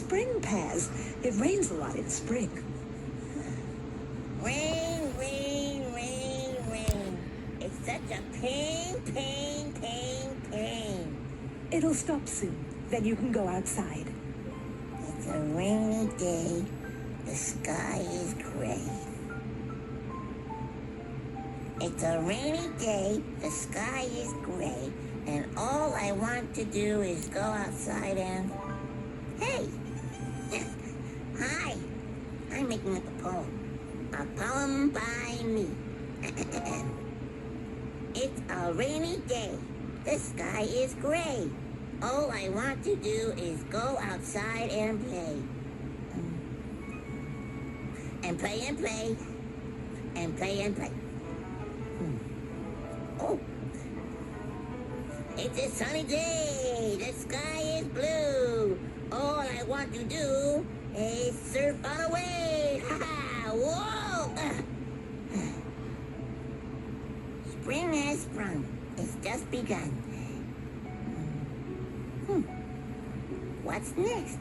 spring pears. It rains a lot in spring. Rain, rain, rain, rain. It's such a pain, pain, pain, pain. It'll stop soon. Then you can go outside. It's a rainy day. The sky is gray. It's a rainy day. The sky is gray. And all I want to do is go outside and... Hey! Hi! I'm making up a poem. A poem by me. It's a rainy day. The sky is gray. All I want to do is go outside and play. And play and play. And play and play. Oh. It's a sunny day. The sky is blue. All I want to do is surf on a wave. Ha ha! Whoa! Spring has sprung. It's just begun. What's next?